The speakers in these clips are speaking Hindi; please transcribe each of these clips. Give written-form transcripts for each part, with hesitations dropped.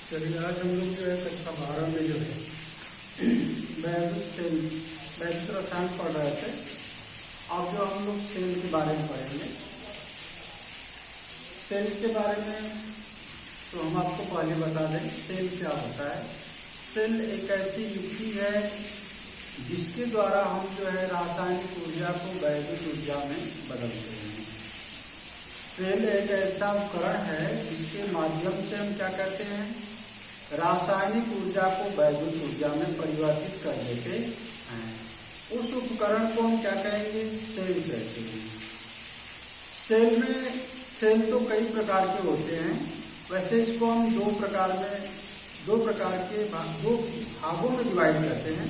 चलिए आज हम लोग जो है कक्षा 12 में जो है वैद्युत रसायन पढ़ रहे थे। अब जो हम लोग सेल के बारे में पढ़ेंगे। सेल के बारे में तो हम आपको पहले बता दें सेल क्या होता है। सेल एक ऐसी युक्ति है जिसके द्वारा हम जो है रासायनिक ऊर्जा को वैद्युत ऊर्जा में बदलते हैं। सेल एक ऐसा उपकरण है जिसके माध्यम से हम क्या करते हैं, रासायनिक ऊर्जा को वैद्युत ऊर्जा में परिवर्तित कर देते हैं। उस उपकरण को हम क्या कहेंगे, सेल कहते हैं। सेल तो कई प्रकार के होते हैं। वैसे इसको हम दो प्रकार के भागों में डिवाइड करते हैं,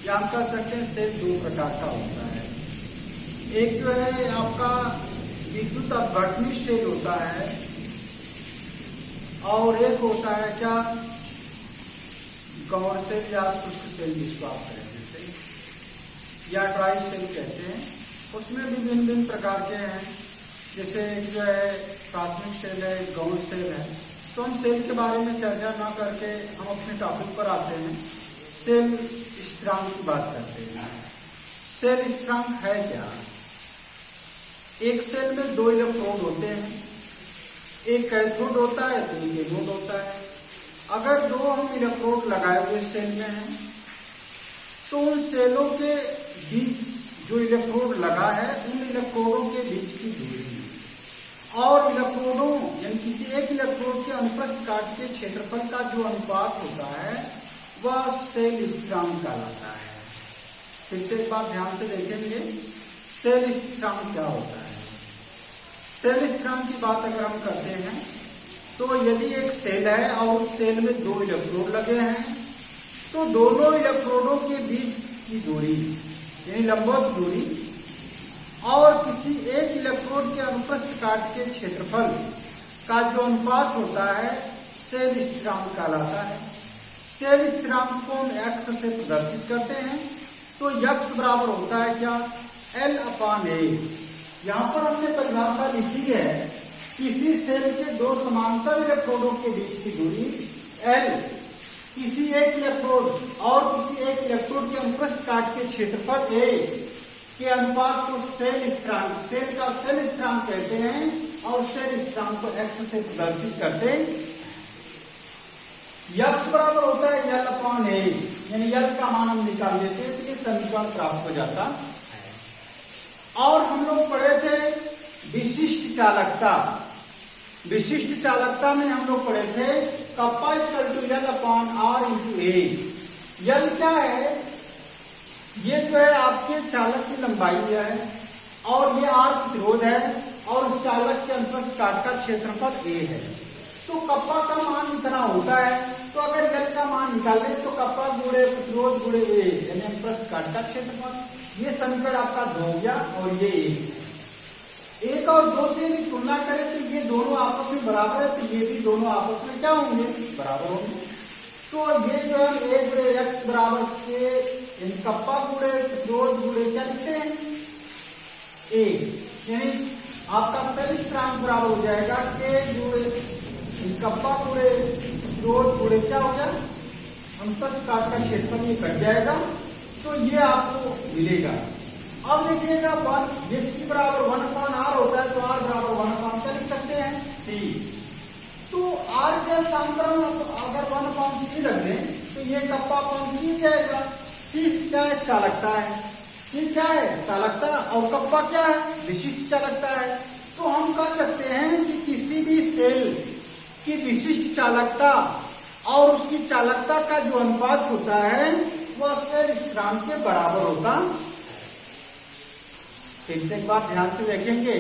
या हम कह सकते हैं सेल दो प्रकार का होता है। एक जो है आपका विद्युत अपघटनी सेल होता है, और एक होता है क्या गौण सेल या शुष्क सेल जिसको आप कहते हैं, या ड्राई सेल कहते हैं। उसमें भी भिन्न प्रकार के हैं। जैसे जो है प्राथमिक सेल है, गौण सेल है। तो हम सेल के बारे में चर्चा न करके हम अपने टॉपिक पर आते हैं। सेल स्थिरांक की बात करते हैं। सेल स्थिरांक है क्या? एक सेल में दो इलेक्ट्रोड होते हैं, एक कैथोड होता है तो एक एनोड होता है। अगर दो हम इलेक्ट्रोड लगाए हुए सेल में हैं तो उन सेलों के बीच जो इलेक्ट्रोड लगा है उन इलेक्ट्रोडों के बीच की दूरी और इलेक्ट्रोडों यानी किसी एक इलेक्ट्रोड के अनुप्रस्थ काट के क्षेत्रफल का जो अनुपात होता है वह सेल स्थिरांक कहलाता है। फिर से एक बात ध्यान से देखेंगे, सेल स्थिरांक क्या होता है। सेल स्थिरांक की बात अगर हम करते हैं तो यदि एक सेल है और उस सेल में दो इलेक्ट्रोड लगे हैं तो दोनों इलेक्ट्रोडों के बीच की दूरी यानी लंबवत दूरी और किसी एक इलेक्ट्रोड के अनुप्रस्थ काट के क्षेत्रफल का जो अनुपात होता है सेल स्थिरांक कहलाता है। सेल स्थिरांक को हम x से प्रदर्शित करते हैं तो x बराबर होता है क्या, L/A। यहाँ पर हमने परिभाषा लिखी है, किसी सेल के दो समांतर इलेक्ट्रोडों के बीच की दूरी L किसी एक इलेक्ट्रोड और किसी एक इलेक्ट्रोड के अनुप्रस्थ काट के क्षेत्रफल A के अनुपात को सेल स्थिरांक कहते हैं और सेल स्थिरांक को x से प्रदर्शित करते हैं। x बराबर होता है L/A, यानी L का मान हम निकाल लेते हैं तो ये समीकरण प्राप्त हो जाता है। और हम लोग पढ़े थे विशिष्ट चालकता। विशिष्ट चालकता में हम लोग पढ़े थे कप्पा L/R × A। L क्या है, ये जो है आपके चालक की लंबाई है और ये R प्रतिरोध है और उस चालक के अनुप्रस्थ काट का क्षेत्रफल A है। तो कप्पा का मान इतना होता है, तो अगर L का मान निकालें तो कप्पा गुणे प्रतिरोध गुणे A यानी अनुप्रस्थ काट का क्षेत्रफल। ये समीकरण आपका 2 हो गया और ये 1 और 2 से भी तुलना करें तो ये दोनों आपस में बराबर है, तो ये भी दोनों आपस में क्या होंगे, बराबर होंगे। तो ये जो है 1 गुणे x बराबर के कप्पा गुणे प्रतिरोध गुणे क्या लिखते हैं A, यानी आपका सेल स्थिरांक बराबर हो जाएगा K गुणे कप्पा गुणे प्रतिरोध गुणे क्या हो गया, अनुप्रस्थ काट का क्षेत्रफल ये कट जाएगा तो ये आपको मिलेगा। अब देखिएगा ये C बराबर 1/R होता है तो R बराबर 1/, क्या लिख सकते हैं, C। तो R के स्थान पर अगर 1/C रख दें तो ये कप्पा C जाएगा। C क्या है, चालकता है। C क्या है, चालकता, और कप्पा क्या है, विशिष्ट चालकता है। तो हम कह सकते हैं कि किसी भी सेल की विशिष्ट चालकता और उसकी चालकता का जो अनुपात होता है वह सेल स्थिरांक के बराबर होता है। फिर से एक बात ध्यान से देखेंगे,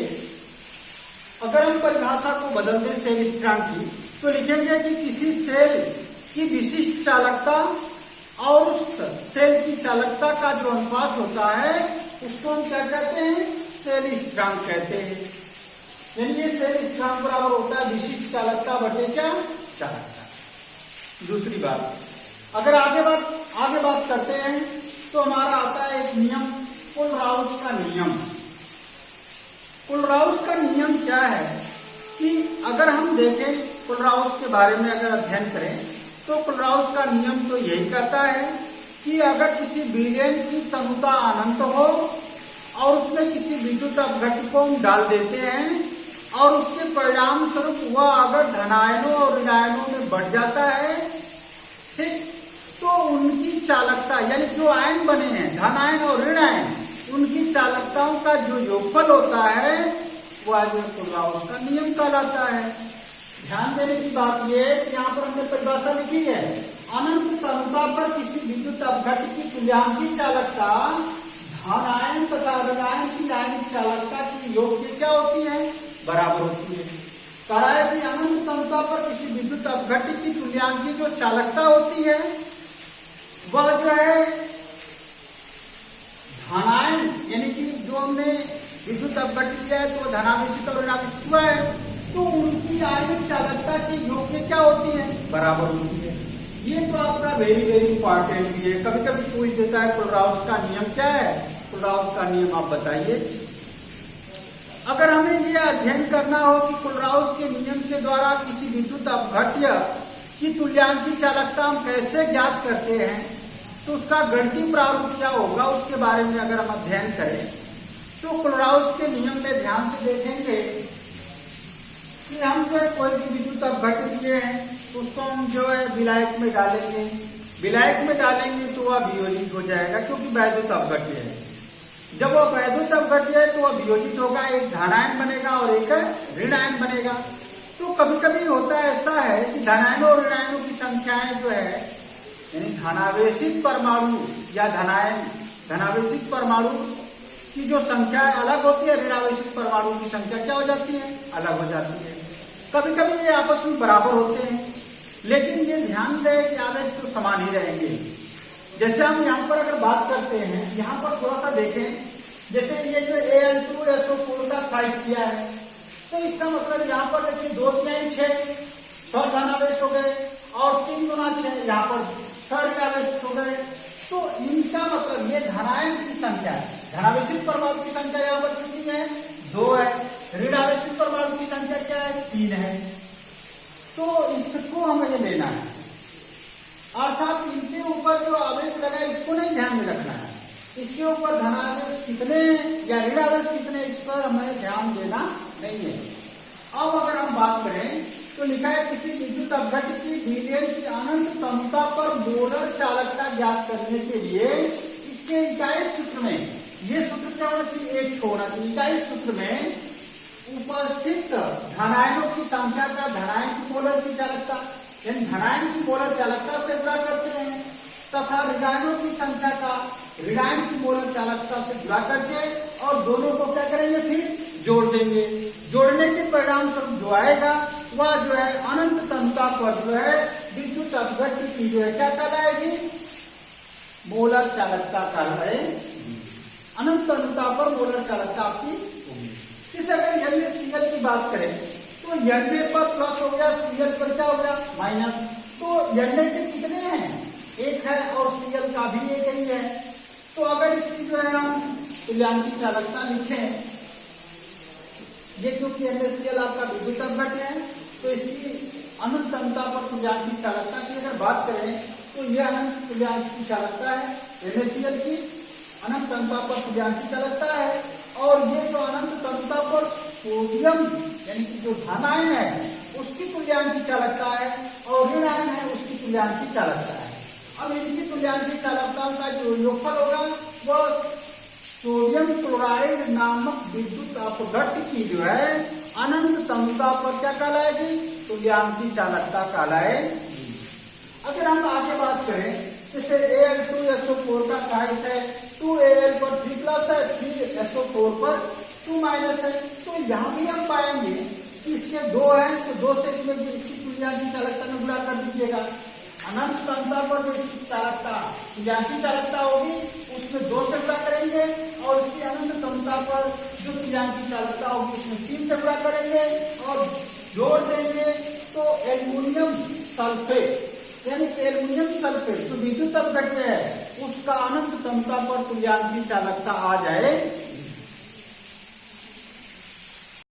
अगर हम परिभाषा को बदल दें सेल स्थिरांक की तो लिखेंगे कि किसी सेल की विशिष्ट चालकता और उस सेल की चालकता का जो अनुपात होता है उसको हम क्या कहते हैं, सेल स्थिरांक कहते हैं। यानी ये सेल स्थिरांक बराबर होता है विशिष्ट चालकता बटे क्या, चालकता। दूसरी बात, अगर आगे बात करते हैं तो हमारा आता है एक नियम, कुलराउस का नियम। कुलराउस का नियम क्या है कि अगर हम देखें कुलराउस के बारे में अगर अध्ययन करें तो क्लोराउस का नियम तो यही कहता है कि अगर किसी विलयन की तनुता अनंत हो और उसमें किसी विद्युत अपघट्य को हम डाल देते हैं और उसके परिणाम स्वरूप वह अगर धनायनों और ऋणायनों में बढ़ जाता है, ठीक, तो उनकी चालकता यानी जो आयन बने हैं धन आयन और ऋण आयन, उनकी चालकताओं का जो योगफल होता है वह जो क्लोराउस का नियम कहलाता है। ध्यान देने की बात यह है कि यहाँ पर हमने परिभाषा लिखी है, अनंत तनुता पर किसी विद्युत अपघट्य की तुल्यांकी चालकता धन आयन तथा ऋण आयन की रासायनिक चालकता की योग से क्या होती है, बराबर होती है। कहा है कि अनंत तनुता पर किसी विद्युत अपघट्य की तुल्यांकी जो चालकता होती है वह जो है धनायन यानी कि जो हमने विद्युत अपघट्य लिया है तो धनावेशित और ऋणावेशित हुआ है, तो उनकी आयनिक चालकता की योग में क्या होती है, बराबर होती है। ये तो आपका वेरी वेरी इंपॉर्टेंट भी है। कभी कभी पूछ देता है क्लोराउस का नियम क्या है, क्लोराउस का नियम आप बताइए। अगर हमें ये अध्ययन करना हो कि क्लोराउस के नियम के द्वारा किसी विद्युत अपघट्य की तुल्यांकी चालकता हम कैसे ज्ञात करते हैं, तो उसका गणितीय प्रारूप क्या होगा उसके बारे में अगर हम अध्ययन करें तो क्लोराउस के नियम में ध्यान से देखेंगे कि हम जो है कोई भी विद्युत अपघट्य दिए हैं तो उसको हम जो है विलायक में डालेंगे, विलायक में डालेंगे तो वह वियोजित हो जाएगा क्योंकि वैद्युत अपघट्य है। जब वह वैद्युत अपघट्य है तो वह वियोजित होगा, एक धनायन बनेगा और एक ऋणायन बनेगा। तो कभी कभी होता है ऐसा है कि धनायनों और ऋणायनों की संख्याएं जो है यानी धनावेशित परमाणु या धनावेशित परमाणु की जो संख्या अलग होती है, ऋणावेशित परमाणु की संख्या क्या हो जाती है, अलग हो जाती है। कभी कभी ये आपस में बराबर होते हैं, लेकिन ये ध्यान दें कि आवेश तो समान ही रहेंगे। जैसे हम यहाँ पर अगर बात करते हैं, यहाँ पर थोड़ा सा देखें, जैसे ये जो Al2SO4 का ख्वाहिश किया है, तो इसका मतलब यहाँ पर देखिए 2 3 6 6 धनावेश हो गए और 3 गुना 6 यहाँ पर 6 ऋणावेश हो गए। तो इनका मतलब ये धनायन की संख्या है, धनावेशित परमाणु की संख्या यहाँ पर कितनी है, 2 है, ऋणावेशित परमाणु की संख्या क्या है, 3 है। तो इसको हमें ये लेना है, अर्थात इनके ऊपर जो आवेश लगा है इसको नहीं ध्यान में रखना है, इसके ऊपर धनावेश कितने या ऋणावेश कितने इस पर हमें ध्यान देना नहीं है। अब अगर हम बात करें तो लिखा है किसी विद्युत अपघट्य की विलयन की अनंत तनुता पर मोलर चालकता ज्ञात करने के लिए इसके इकाई सूत्र में, ये सूत्र क्या होना चाहिए, एक होना चाहिए। इकाई सूत्र में उपस्थित धनायनों की संख्या का धनायन की मोलर की चालकता यानी धनायन की मोलर चालकता से गुणा करते हैं तथा ऋणायनों की संख्या का ऋणायन की मोलर चालकता से गुणा करके और दोनों को क्या करेंगे, फिर जोड़ देंगे। जोड़ने के परिणाम स्वरूप जो आएगा वह जो है अनंत तनुता पर जो है विद्युत अपघट्य की जो है क्या कहलाएगी, मोलर चालकता कहलाएगी। अनंत तनुता पर मोलर चालकता आपकी होगी। इस अगर NaCl की बात करें तो Na पर प्लस हो गया, Cl पर क्या हो गया, माइनस। तो Na के कितने हैं, एक है और Cl का भी एक ही है। तो अगर इसकी जो है हम तुल्यांकी चालकता लिखें, ये क्योंकि NaCl आपका विद्युत अपघट्य है तो इसकी अनंत तनुता पर तुल्यांकी चालकता की अगर बात करें तो यह अनंत तुल्यांकी चालकता है, NaCl की अनंत तनुता पर तुल्यांकी चालकता है। और ये जो अनंत तनुता पर सोडियम यानी कि जो धनायन है उसकी तुल्यांकी चालकता है और ऋणायन है उसकी तुल्यांकी चालकता है। अब इनकी तुल्यांकी चालकताओं का जो योगफल होगा वह सोडियम क्लोराइड नामक विद्युत अपघट्य की जो है अनंत तनुता पर क्या कहलाएगी, तुल्यांकी चालकता कहलाएगी। अगर हम आगे बात करें जैसे Al2SO4 का ख्वाहिश है, 2Al पर 3 प्लस है, 3SO4 पर 2 माइनस है। तो यहाँ भी हम पाएंगे कि इसके 2 हैं तो 2 से इसमें इसकी तुल्यांकी चालकता में गुणा कर दीजिएगा। अनंत तनुता पर जो इसकी चालकता तुल्यांकी चालकता होगी उसमें 2 से गुणा करेंगे और इसकी अनंत तनुता पर जो तुल्यांकी चालकता होगी उसमें 3 से गुणा करेंगे और जोड़ देंगे तो एल्युमिनियम सल्फेट यानी कि एल्युमिनियम सल्फेट जो विद्युत अपघट्य है उसका अनंत तनुता पर तुल्यांकी चालकता आ जाए